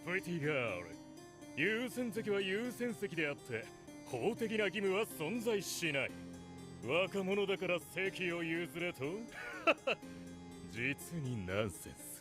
Pretty girl. 優先席は優先席であって法的な義務は存在しない。若者だから席を譲れと実にナンセンス。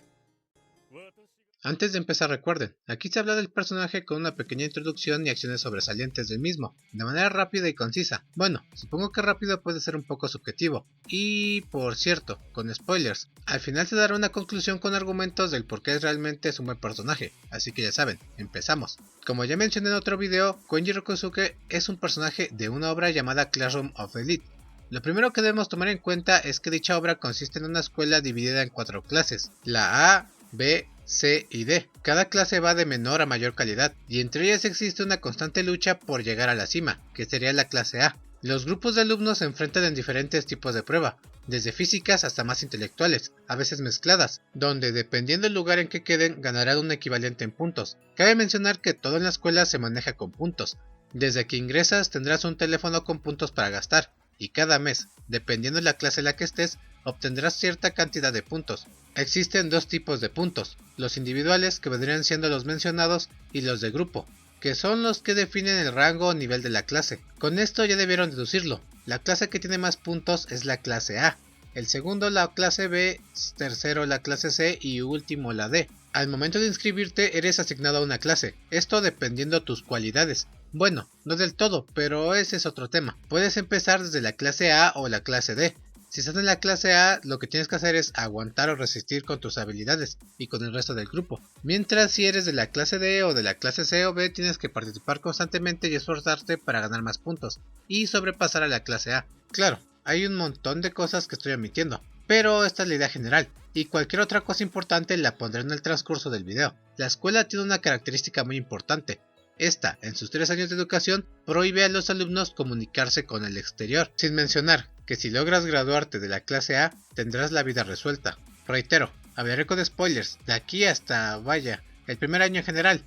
Antes de empezar recuerden, aquí se habla del personaje con una pequeña introducción y acciones sobresalientes del mismo, de manera rápida y concisa. Bueno, supongo que rápido puede ser un poco subjetivo. Y, por cierto, con spoilers, al final se dará una conclusión con argumentos del por qué realmente es un buen personaje, así que ya saben, empezamos. Como ya mencioné en otro video, Koenji Rokosuke es un personaje de una obra llamada Classroom of Elite. Lo primero que debemos tomar en cuenta es que dicha obra consiste en una escuela dividida en 4 clases, la A, B, C y D. Cada clase va de menor a mayor calidad, y entre ellas existe una constante lucha por llegar a la cima, que sería la clase A. Los grupos de alumnos se enfrentan en diferentes tipos de prueba, desde físicas hasta más intelectuales, a veces mezcladas, donde dependiendo del lugar en que queden ganarán un equivalente en puntos. Cabe mencionar que todo en la escuela se maneja con puntos. Desde que ingresas tendrás un teléfono con puntos para gastar, y cada mes, dependiendo de la clase en la que estés, obtendrás cierta cantidad de puntos. Existen dos tipos de puntos, los individuales, que vendrían siendo los mencionados, y los de grupo, que son los que definen el rango o nivel de la clase. Con esto ya debieron deducirlo, la clase que tiene más puntos es la clase A, el segundo la clase B, tercero la clase C y último la D. Al momento de inscribirte eres asignado a una clase, esto dependiendo tus cualidades. Bueno, no del todo, pero ese es otro tema. Puedes empezar desde la clase A o la clase D. Si estás en la clase A, lo que tienes que hacer es aguantar o resistir con tus habilidades y con el resto del grupo. Mientras si eres de la clase D o de la clase C o B, tienes que participar constantemente y esforzarte para ganar más puntos y sobrepasar a la clase A. Claro, hay un montón de cosas que estoy omitiendo, pero esta es la idea general, y cualquier otra cosa importante la pondré en el transcurso del video. La escuela tiene una característica muy importante. Esta, en sus 3 años de educación, prohíbe a los alumnos comunicarse con el exterior, sin mencionar que si logras graduarte de la clase A, tendrás la vida resuelta. Reitero, hablaré con spoilers, de aquí hasta, vaya, el primer año en general.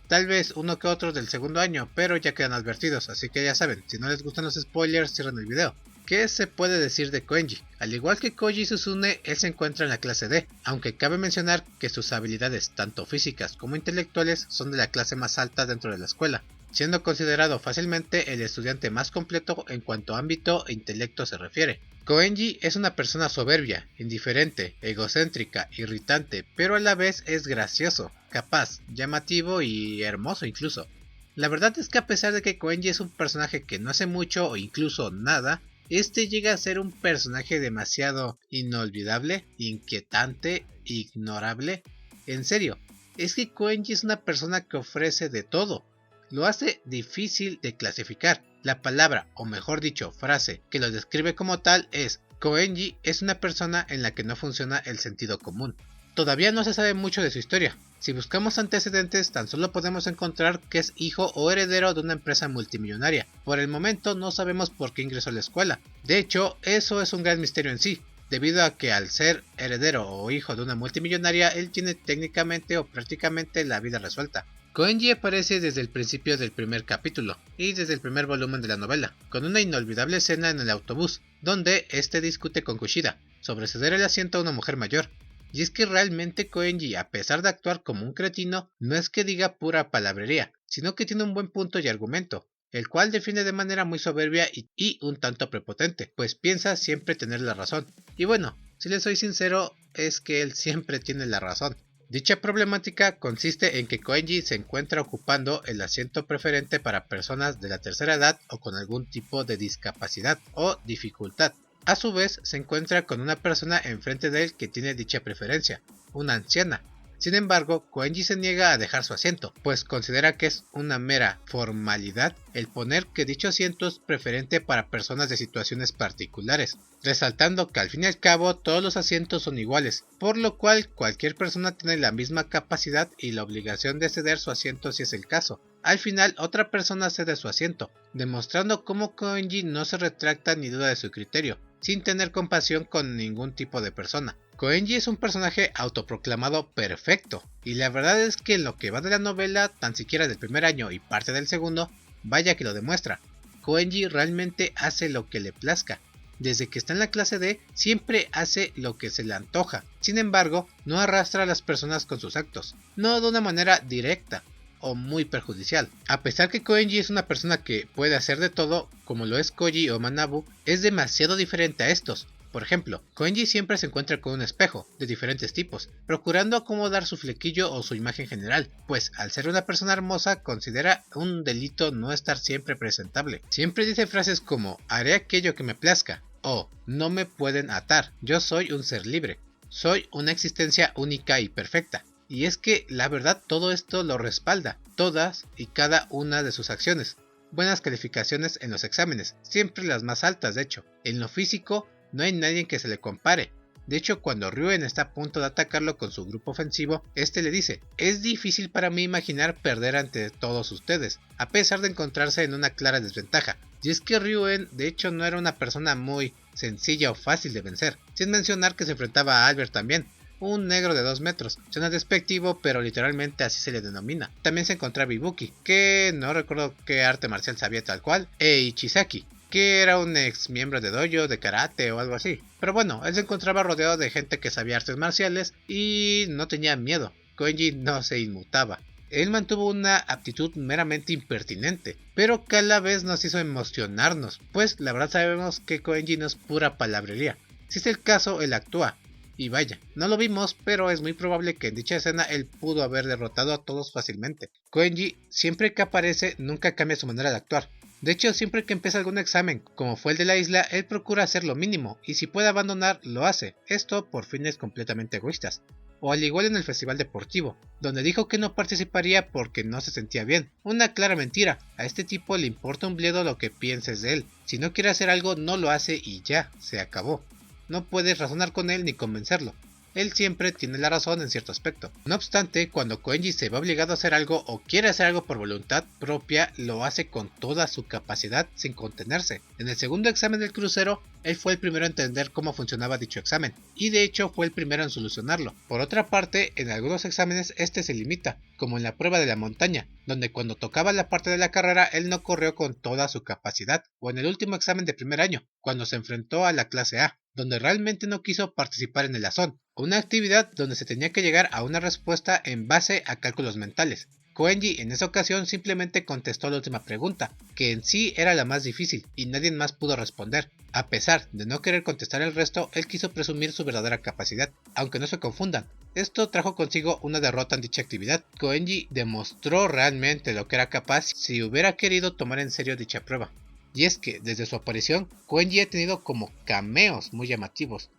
Tal vez uno que otro del segundo año, pero ya quedan advertidos, así que ya saben, si no les gustan los spoilers, cierren el video. ¿Qué se puede decir de Koenji? Al igual que Koji Suzune, él se encuentra en la clase D, aunque cabe mencionar que sus habilidades, tanto físicas como intelectuales, son de la clase más alta dentro de la escuela, siendo considerado fácilmente el estudiante más completo en cuanto a ámbito e intelecto se refiere. Koenji es una persona soberbia, indiferente, egocéntrica, irritante, pero a la vez es gracioso, capaz, llamativo y hermoso incluso. La verdad es que a pesar de que Koenji es un personaje que no hace mucho o incluso nada, este llega a ser un personaje demasiado inolvidable, inquietante, ignorable. En serio, es que Koenji es una persona que ofrece de todo. Lo hace difícil de clasificar. La palabra, o mejor dicho, frase, que lo describe como tal es: Koenji es una persona en la que no funciona el sentido común. Todavía no se sabe mucho de su historia. Si buscamos antecedentes, tan solo podemos encontrar que es hijo o heredero de una empresa multimillonaria. Por el momento no sabemos por qué ingresó a la escuela. De hecho, eso es un gran misterio en sí, debido a que al ser heredero o hijo de una multimillonaria, él tiene técnicamente o prácticamente la vida resuelta. Koenji aparece desde el principio del primer capítulo, y desde el primer volumen de la novela, con una inolvidable escena en el autobús, donde este discute con Kushida sobre ceder el asiento a una mujer mayor. Y es que realmente Koenji, a pesar de actuar como un cretino, no es que diga pura palabrería, sino que tiene un buen punto y argumento, el cual defiende de manera muy soberbia y un tanto prepotente, pues piensa siempre tener la razón. Y bueno, si les soy sincero, es que él siempre tiene la razón. Dicha problemática consiste en que Koenji se encuentra ocupando el asiento preferente para personas de la tercera edad o con algún tipo de discapacidad o dificultad. A su vez, se encuentra con una persona enfrente de él que tiene dicha preferencia, una anciana. Sin embargo, Koenji se niega a dejar su asiento, pues considera que es una mera formalidad el poner que dicho asiento es preferente para personas de situaciones particulares, resaltando que al fin y al cabo todos los asientos son iguales, por lo cual cualquier persona tiene la misma capacidad y la obligación de ceder su asiento si es el caso. Al final, otra persona cede su asiento, demostrando cómo Koenji no se retracta ni duda de su criterio, sin tener compasión con ningún tipo de persona. Koenji es un personaje autoproclamado perfecto, y la verdad es que en lo que va de la novela, tan siquiera del primer año y parte del segundo, vaya que lo demuestra. Koenji realmente hace lo que le plazca. desde que está en la clase D siempre hace lo que se le antoja. Sin embargo, no arrastra a las personas con sus actos, no de una manera directa o muy perjudicial. A pesar que Koenji es una persona que puede hacer de todo, como lo es Koji o Manabu, es demasiado diferente a estos. Por ejemplo, Koenji siempre se encuentra con un espejo, de diferentes tipos, procurando acomodar su flequillo o su imagen general, pues al ser una persona hermosa considera un delito no estar siempre presentable. Siempre dice frases como haré aquello que me plazca, o no me pueden atar, yo soy un ser libre, soy una existencia única y perfecta. Y es que la verdad todo esto lo respalda, todas y cada una de sus acciones. Buenas calificaciones en los exámenes, siempre las más altas de hecho. En lo físico, no hay nadie que se le compare. De hecho, cuando Ryuen está a punto de atacarlo con su grupo ofensivo, este le dice: es difícil para mí imaginar perder ante todos ustedes, a pesar de encontrarse en una clara desventaja. Y es que Ryuen de hecho no era una persona muy sencilla o fácil de vencer, sin mencionar que se enfrentaba a Albert también, un negro de 2 metros. Suena despectivo, pero literalmente así se le denomina. También se encontraba Ibuki, que no recuerdo qué arte marcial sabía tal cual, e Ichizaki, que era un ex miembro de dojo, de karate o algo así. Pero bueno, él se encontraba rodeado de gente que sabía artes marciales y no tenía miedo. Koenji no se inmutaba. Él mantuvo una actitud meramente impertinente, pero que a la vez nos hizo emocionarnos, pues la verdad sabemos que Koenji no es pura palabrería. Si es el caso, él actúa. Y vaya, no lo vimos, pero es muy probable que en dicha escena él pudo haber derrotado a todos fácilmente. Koenji, siempre que aparece, nunca cambia su manera de actuar. De hecho, siempre que empieza algún examen, como fue el de la isla, él procura hacer lo mínimo, y si puede abandonar, lo hace, esto por fines completamente egoístas. O al igual en el festival deportivo, donde dijo que no participaría porque no se sentía bien. Una clara mentira, a este tipo le importa un bledo lo que pienses de él. Si no quiere hacer algo, no lo hace y ya, se acabó. No puedes razonar con él ni convencerlo. Él siempre tiene la razón en cierto aspecto. No obstante, cuando Koenji se ve obligado a hacer algo o quiere hacer algo por voluntad propia, lo hace con toda su capacidad sin contenerse. En el segundo examen del crucero, él fue el primero a entender cómo funcionaba dicho examen, y de hecho fue el primero en solucionarlo. Por otra parte, en algunos exámenes este se limita, como en la prueba de la montaña, donde cuando tocaba la parte de la carrera él no corrió con toda su capacidad, o en el último examen de primer año, cuando se enfrentó a la clase A, donde realmente no quiso participar en el Azón, una actividad donde se tenía que llegar a una respuesta en base a cálculos mentales. Koenji en esa ocasión simplemente contestó la última pregunta, que en sí era la más difícil, y nadie más pudo responder. A pesar de no querer contestar el resto, él quiso presumir su verdadera capacidad, aunque no se confundan. Esto trajo consigo una derrota en dicha actividad. Koenji demostró realmente lo que era capaz si hubiera querido tomar en serio dicha prueba. Y es que desde su aparición, Koenji ha tenido como cameos muy llamativos,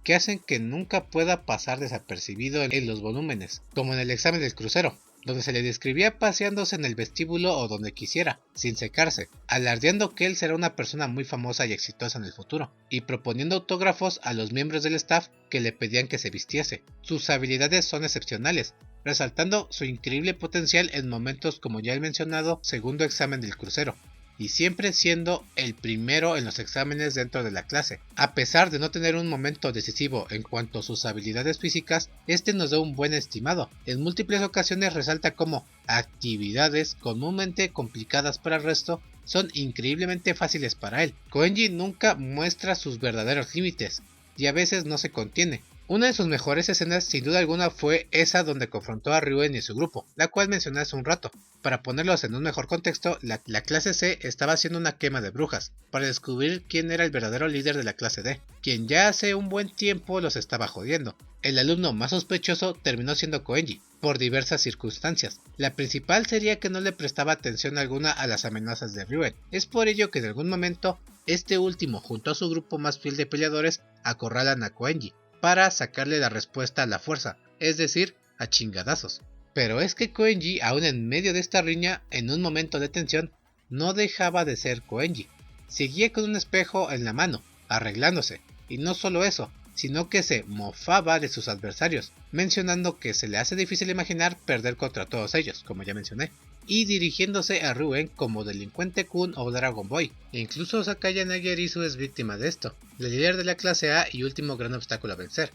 que hacen que nunca pueda pasar desapercibido en los volúmenes, como en el examen del crucero, donde se le describía paseándose en el vestíbulo o donde quisiera, sin secarse, alardeando que él será una persona muy famosa y exitosa en el futuro, y proponiendo autógrafos a los miembros del staff que le pedían que se vistiese. Sus habilidades son excepcionales, resaltando su increíble potencial en momentos como ya el mencionado segundo examen del crucero, y siempre siendo el primero en los exámenes dentro de la clase. A pesar de no tener un momento decisivo en cuanto a sus habilidades físicas, este nos da un buen estimado. En múltiples ocasiones resalta cómo actividades comúnmente complicadas para el resto son increíblemente fáciles para él. Koenji nunca muestra sus verdaderos límites y a veces no se contiene. Una de sus mejores escenas sin duda alguna fue esa donde confrontó a Ryuen y su grupo, la cual mencioné hace un rato. Para ponerlos en un mejor contexto, la clase C estaba haciendo una quema de brujas, para descubrir quién era el verdadero líder de la clase D, quien ya hace un buen tiempo los estaba jodiendo. El alumno más sospechoso terminó siendo Koenji, por diversas circunstancias. La principal sería que no le prestaba atención alguna a las amenazas de Ryuen. Es por ello que en algún momento, este último junto a su grupo más fiel de peleadores acorralan a Koenji, para sacarle la respuesta a la fuerza, es decir, a chingadazos. Pero es que Koenji, aún en medio de esta riña, en un momento de tensión, no dejaba de ser Koenji. Seguía con un espejo en la mano, arreglándose, y no solo eso, sino que se mofaba de sus adversarios, mencionando que se le hace difícil imaginar perder contra todos ellos, como ya mencioné, y dirigiéndose a Ryuen como delincuente Kun o Dragon Boy. E incluso Sakaya Nagirisu es víctima de esto, el líder de la clase A y último gran obstáculo a vencer,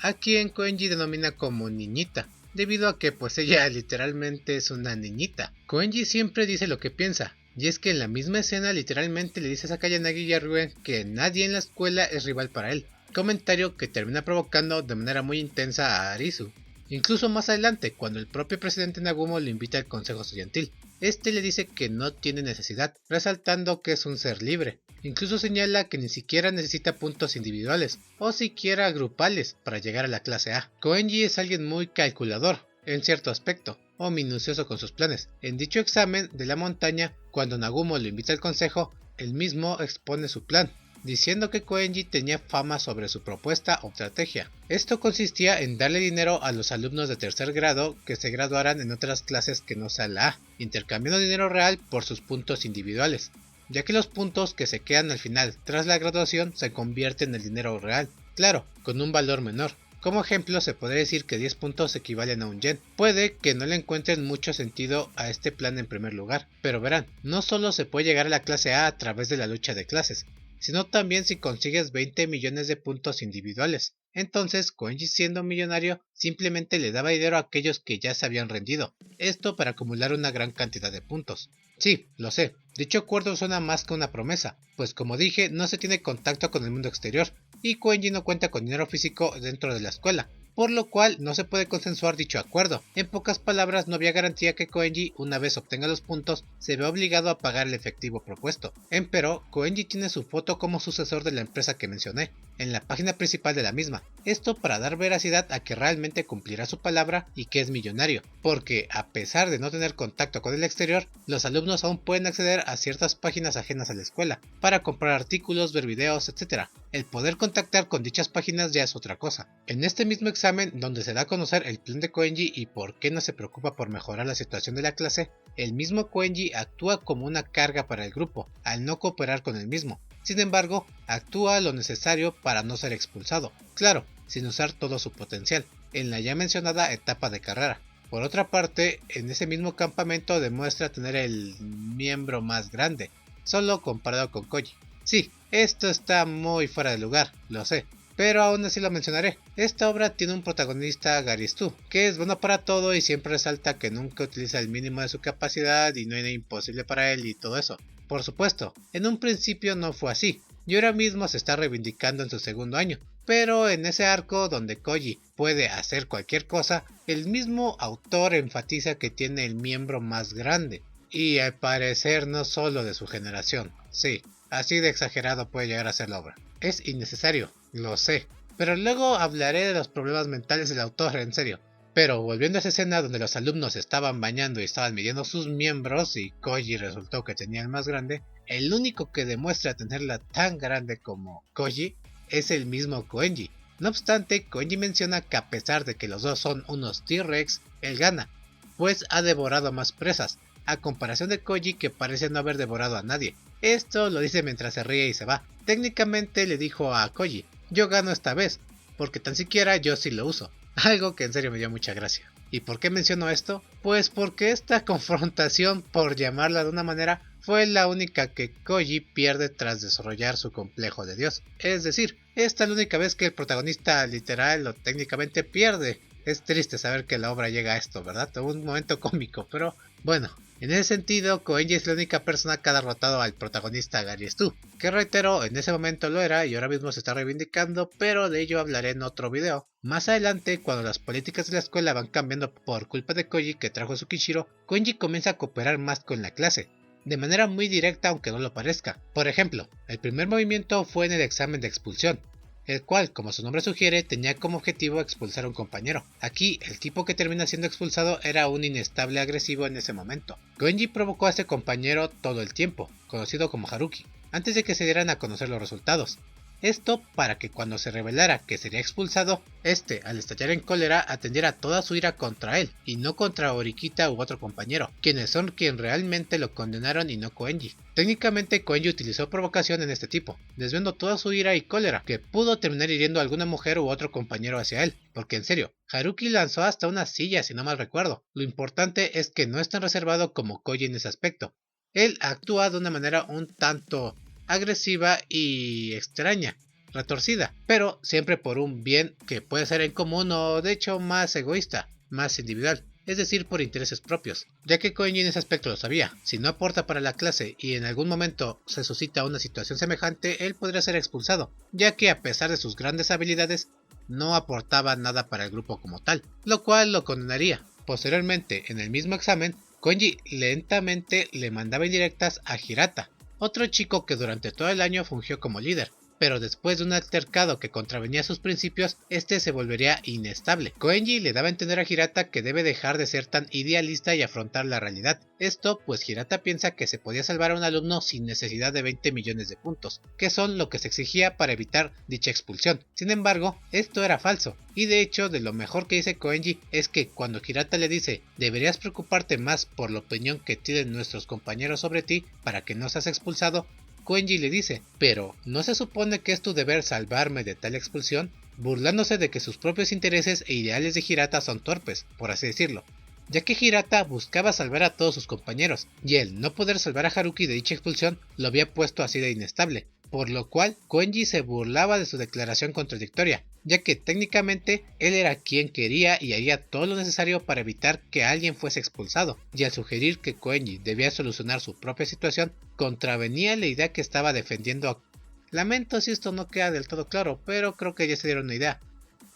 a quien Koenji denomina como niñita, debido a que pues ella literalmente es una niñita. Koenji siempre dice lo que piensa, y es que en la misma escena literalmente le dice a Sakayanagi y a Ryuen que nadie en la escuela es rival para él, comentario que termina provocando de manera muy intensa a Arisu. Incluso más adelante, cuando el propio presidente Nagumo lo invita al consejo estudiantil, este le dice que no tiene necesidad, resaltando que es un ser libre. Incluso señala que ni siquiera necesita puntos individuales o siquiera grupales para llegar a la clase A. Koenji es alguien muy calculador, en cierto aspecto, o minucioso con sus planes. En dicho examen de la montaña, cuando Nagumo lo invita al consejo, él mismo expone su plan, diciendo que Koenji tenía fama sobre su propuesta o estrategia. Esto consistía en darle dinero a los alumnos de tercer grado que se graduaran en otras clases que no sea la A, intercambiando dinero real por sus puntos individuales, ya que los puntos que se quedan al final tras la graduación se convierten en el dinero real, claro, con un valor menor. Como ejemplo se podría decir que 10 puntos equivalen a un yen. Puede que no le encuentren mucho sentido a este plan en primer lugar, pero verán, no solo se puede llegar a la clase A través de la lucha de clases, sino también si consigues 20 millones de puntos individuales. Entonces Koenji, siendo millonario, simplemente le daba dinero a aquellos que ya se habían rendido, esto para acumular una gran cantidad de puntos. Sí, lo sé, dicho acuerdo suena más que una promesa, pues como dije no se tiene contacto con el mundo exterior, y Koenji no cuenta con dinero físico dentro de la escuela, por lo cual no se puede consensuar dicho acuerdo. En pocas palabras, no había garantía que Koenji, una vez obtenga los puntos, se vea obligado a pagar el efectivo propuesto. Empero, Koenji tiene su foto como sucesor de la empresa que mencioné, en la página principal de la misma, esto para dar veracidad a que realmente cumplirá su palabra y que es millonario, porque a pesar de no tener contacto con el exterior, los alumnos aún pueden acceder a ciertas páginas ajenas a la escuela, para comprar artículos, ver videos, etc. El poder contactar con dichas páginas ya es otra cosa. En este mismo examen, donde se da a conocer el plan de Koenji y por qué no se preocupa por mejorar la situación de la clase, el mismo Koenji actúa como una carga para el grupo, al no cooperar con el mismo. Sin embargo, actúa lo necesario para no ser expulsado, claro, sin usar todo su potencial, en la ya mencionada etapa de carrera. Por otra parte, en ese mismo campamento demuestra tener el miembro más grande, solo comparado con Koji. Sí, esto está muy fuera de lugar, lo sé, pero aún así lo mencionaré. Esta obra tiene un protagonista, Garistu, que es bueno para todo y siempre resalta que nunca utiliza el mínimo de su capacidad y no hay nada imposible para él y todo eso. Por supuesto, en un principio no fue así, y ahora mismo se está reivindicando en su segundo año, pero en ese arco donde Koji puede hacer cualquier cosa, el mismo autor enfatiza que tiene el miembro más grande, y al parecer no solo de su generación. Sí, así de exagerado puede llegar a ser la obra. Es innecesario, lo sé, pero luego hablaré de los problemas mentales del autor, en serio. Pero volviendo a esa escena donde los alumnos estaban bañando y estaban midiendo sus miembros y Koji resultó que tenía el más grande, el único que demuestra tenerla tan grande como Koji es el mismo Koenji. No obstante, Koenji menciona que a pesar de que los dos son unos T-Rex, él gana, pues ha devorado más presas, a comparación de Koji que parece no haber devorado a nadie. Esto lo dice mientras se ríe y se va. Técnicamente le dijo a Koji, yo gano esta vez, porque tan siquiera yo sí lo uso. Algo que en serio me dio mucha gracia. ¿Y por qué menciono esto? Pues porque esta confrontación, por llamarla de una manera, fue la única que Koji pierde tras desarrollar su complejo de Dios. Es decir, esta es la única vez que el protagonista literal o técnicamente pierde. Es triste saber que la obra llega a esto, ¿verdad? Tuvo un momento cómico, pero bueno. En ese sentido, Koenji es la única persona que ha derrotado al protagonista Garistu, que reitero, en ese momento lo era y ahora mismo se está reivindicando, pero de ello hablaré en otro video. Más adelante, cuando las políticas de la escuela van cambiando por culpa de Koji que trajo Tsukishiro, Koenji comienza a cooperar más con la clase, de manera muy directa aunque no lo parezca. Por ejemplo, el primer movimiento fue en el examen de expulsión, el cual, como su nombre sugiere, tenía como objetivo expulsar a un compañero. Aquí, el tipo que termina siendo expulsado era un inestable agresivo en ese momento. Koenji provocó a este compañero todo el tiempo, conocido como Haruki, antes de que se dieran a conocer los resultados. Esto para que cuando se revelara que sería expulsado, este, al estallar en cólera, atendiera toda su ira contra él, y no contra Horikita u otro compañero, quienes son quien realmente lo condenaron y no Koenji. Técnicamente Koenji utilizó provocación en este tipo, desviando toda su ira y cólera, que pudo terminar hiriendo a alguna mujer u otro compañero hacia él, porque en serio, Haruki lanzó hasta una silla si no mal recuerdo. Lo importante es que no es tan reservado como Koji en ese aspecto. Él actúa de una manera un tanto agresiva y extraña, retorcida, pero siempre por un bien que puede ser en común o de hecho más egoísta, más individual. es decir, por intereses propios, ya que Koenji en ese aspecto lo sabía. Si no aporta para la clase y en algún momento se suscita una situación semejante, él podría ser expulsado, ya que a pesar de sus grandes habilidades, no aportaba nada para el grupo como tal, lo cual lo condenaría. Posteriormente, en el mismo examen, Koenji lentamente le mandaba indirectas a Hirata, otro chico que durante todo el año fungió como líder, pero después de un altercado que contravenía sus principios, este se volvería inestable. Koenji le daba a entender a Hirata que debe dejar de ser tan idealista y afrontar la realidad. Esto pues Hirata piensa que se podía salvar a un alumno sin necesidad de 20 millones de puntos, que son lo que se exigía para evitar dicha expulsión. Sin embargo, esto era falso, y de hecho de lo mejor que dice Koenji es que cuando Hirata le dice deberías preocuparte más por la opinión que tienen nuestros compañeros sobre ti para que no seas expulsado, Koenji le dice, pero ¿no se supone que es tu deber salvarme de tal expulsión? Burlándose de que sus propios intereses e ideales de Hirata son torpes, por así decirlo, ya que Hirata buscaba salvar a todos sus compañeros, y el no poder salvar a Haruki de dicha expulsión lo había puesto así de inestable, por lo cual Koenji se burlaba de su declaración contradictoria, ya que técnicamente él era quien quería y haría todo lo necesario para evitar que alguien fuese expulsado, y al sugerir que Koenji debía solucionar su propia situación, contravenía la idea que estaba defendiendo. Lamento si esto no queda del todo claro, pero creo que ya se dieron una idea.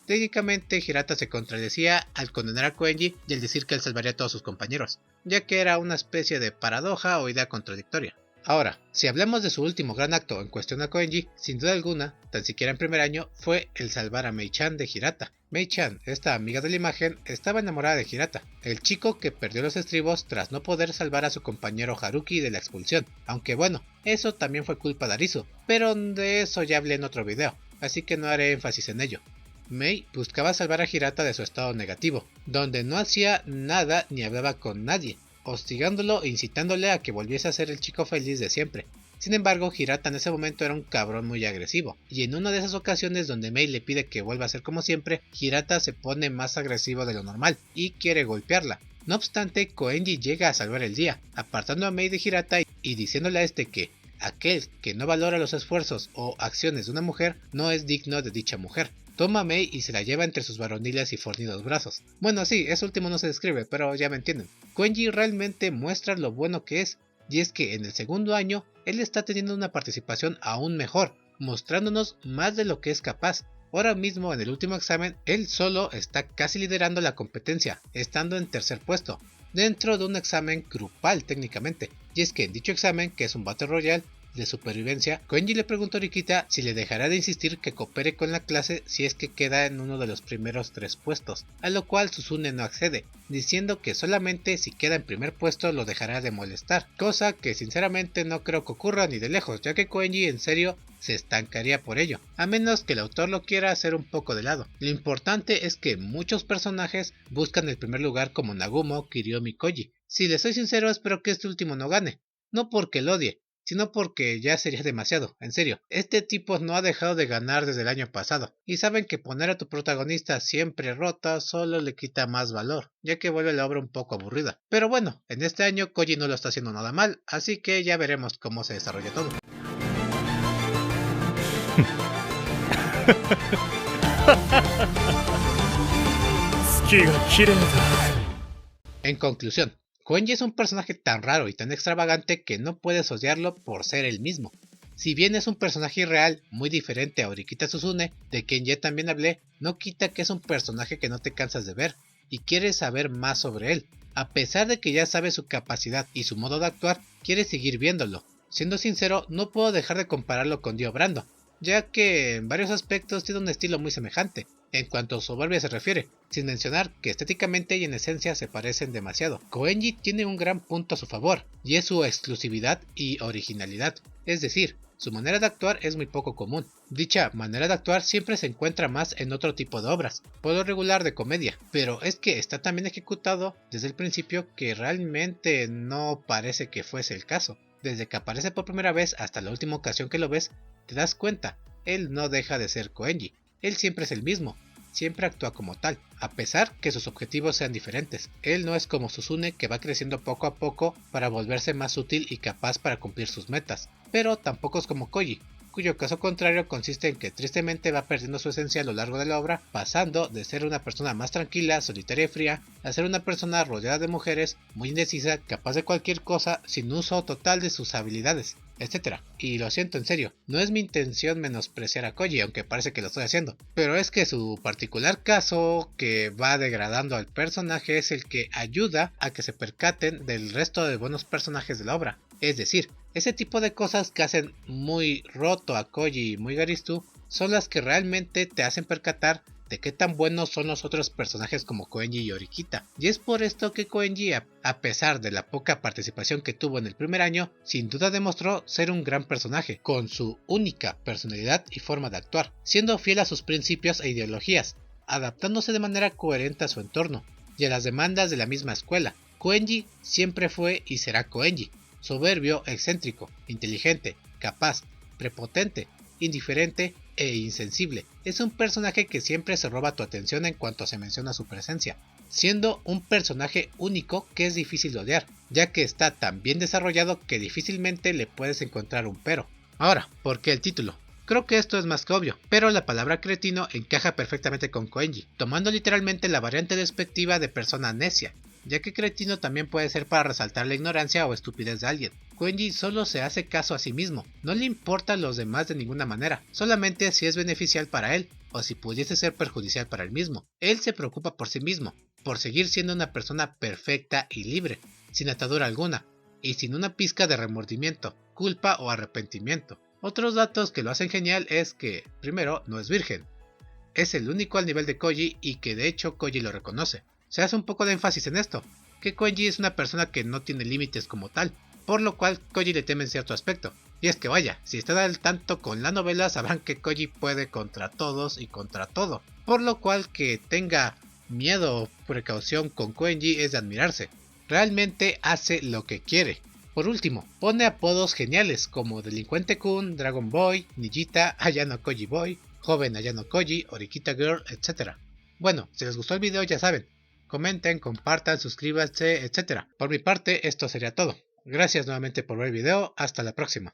Técnicamente Hirata se contradecía al condenar a Koenji y al decir que él salvaría a todos sus compañeros, ya que era una especie de paradoja o idea contradictoria. Ahora, si hablamos de su último gran acto en cuestión a Koenji, sin duda alguna, tan siquiera en primer año, fue el salvar a Mei-chan de Hirata. Mei-chan, esta amiga de la imagen, estaba enamorada de Hirata, el chico que perdió los estribos tras no poder salvar a su compañero Haruki de la expulsión, aunque bueno, eso también fue culpa de Arisu, pero de eso ya hablé en otro video, así que no haré énfasis en ello. Mei buscaba salvar a Hirata de su estado negativo, donde no hacía nada ni hablaba con nadie, hostigándolo e incitándole a que volviese a ser el chico feliz de siempre. Sin embargo, Hirata en ese momento era un cabrón muy agresivo, y en una de esas ocasiones donde Mei le pide que vuelva a ser como siempre, Hirata se pone más agresivo de lo normal y quiere golpearla. No obstante, Koenji llega a salvar el día, apartando a Mei de Hirata y diciéndole a este que aquel que no valora los esfuerzos o acciones de una mujer no es digno de dicha mujer. Toma a Mei y se la lleva entre sus varoniles y fornidos brazos. Bueno, sí, eso último no se describe, pero ya me entienden. Koenji realmente muestra lo bueno que es, y es que en el segundo año, él está teniendo una participación aún mejor, mostrándonos más de lo que es capaz. Ahora mismo en el último examen, él solo está casi liderando la competencia, estando en tercer puesto, dentro de un examen grupal técnicamente, y es que en dicho examen, que es un Battle Royale de supervivencia, Koenji le preguntó a Rikita si le dejará de insistir que coopere con la clase si es que queda en uno de los primeros 3 puestos, a lo cual Susune no accede, diciendo que solamente si queda en primer puesto lo dejará de molestar, cosa que sinceramente no creo que ocurra ni de lejos, ya que Koenji en serio se estancaría por ello, a menos que el autor lo quiera hacer un poco de lado. Lo importante es que muchos personajes buscan el primer lugar como Nagumo, Kiryomi y Koji. Si les soy sincero, espero que este último no gane, no porque lo odie, sino porque ya sería demasiado, en serio. Este tipo no ha dejado de ganar desde el año pasado, y saben que poner a tu protagonista siempre rota solo le quita más valor, ya que vuelve la obra un poco aburrida. Pero bueno, en este año Koji no lo está haciendo nada mal, así que ya veremos cómo se desarrolla todo. En conclusión, Koenji es un personaje tan raro y tan extravagante que no puedes odiarlo por ser el mismo. Si bien es un personaje irreal, muy diferente a Orikita Susune, de quien ya también hablé, no quita que es un personaje que no te cansas de ver, y quieres saber más sobre él. A pesar de que ya sabes su capacidad y su modo de actuar, quieres seguir viéndolo. Siendo sincero, no puedo dejar de compararlo con Dio Brando, ya que en varios aspectos tiene un estilo muy semejante, en cuanto a soberbia se refiere, sin mencionar que estéticamente y en esencia se parecen demasiado. Koenji tiene un gran punto a su favor, y es su exclusividad y originalidad, es decir, su manera de actuar es muy poco común. Dicha manera de actuar siempre se encuentra más en otro tipo de obras, por lo regular de comedia, pero es que está tan bien ejecutado desde el principio que realmente no parece que fuese el caso. Desde que aparece por primera vez hasta la última ocasión que lo ves, te das cuenta, él no deja de ser Koenji. Él siempre es el mismo, siempre actúa como tal, a pesar que sus objetivos sean diferentes. Él no es como Susune que va creciendo poco a poco para volverse más útil y capaz para cumplir sus metas, pero tampoco es como Koji, cuyo caso contrario consiste en que tristemente va perdiendo su esencia a lo largo de la obra, pasando de ser una persona más tranquila, solitaria y fría, a ser una persona rodeada de mujeres, muy indecisa, capaz de cualquier cosa, sin uso total de sus habilidades, etc. Y lo siento en serio, no es mi intención menospreciar a Koji, aunque parece que lo estoy haciendo, pero es que su particular caso que va degradando al personaje es el que ayuda a que se percaten del resto de buenos personajes de la obra. Es decir, ese tipo de cosas que hacen muy roto a Koji y muy Garistu son las que realmente te hacen percatar de qué tan buenos son los otros personajes como Koenji y Horikita. Y es por esto que Koenji, a pesar de la poca participación que tuvo en el primer año, sin duda demostró ser un gran personaje, con su única personalidad y forma de actuar, siendo fiel a sus principios e ideologías, adaptándose de manera coherente a su entorno y a las demandas de la misma escuela. Koenji siempre fue y será Koenji, soberbio, excéntrico, inteligente, capaz, prepotente, indiferente e insensible. Es un personaje que siempre se roba tu atención en cuanto se menciona su presencia, siendo un personaje único que es difícil de odiar, ya que está tan bien desarrollado que difícilmente le puedes encontrar un pero. Ahora, ¿por qué el título? Creo que esto es más que obvio, pero la palabra cretino encaja perfectamente con Koenji, tomando literalmente la variante despectiva de persona necia, ya que cretino también puede ser para resaltar la ignorancia o estupidez de alguien. Koenji solo se hace caso a sí mismo, no le importan los demás de ninguna manera, solamente si es beneficial para él, o si pudiese ser perjudicial para él mismo. Él se preocupa por sí mismo, por seguir siendo una persona perfecta y libre, sin atadura alguna, y sin una pizca de remordimiento, culpa o arrepentimiento. Otros datos que lo hacen genial es que, primero, no es virgen. Es el único al nivel de Koji y que de hecho Koji lo reconoce. Se hace un poco de énfasis en esto, que Koenji es una persona que no tiene límites como tal, por lo cual Koji le teme en cierto aspecto. Y es que vaya, si están al tanto con la novela sabrán que Koji puede contra todos y contra todo, por lo cual que tenga miedo o precaución con Koenji es de admirarse. Realmente hace lo que quiere. Por último, pone apodos geniales como Delincuente Kun, Dragon Boy, Nijita, Ayano Koji Boy, Joven Ayano Koji, Horikita Girl, etc. Bueno, si les gustó el video ya saben, comenten, compartan, suscríbanse, etc. Por mi parte esto sería todo. Gracias nuevamente por ver el video, hasta la próxima.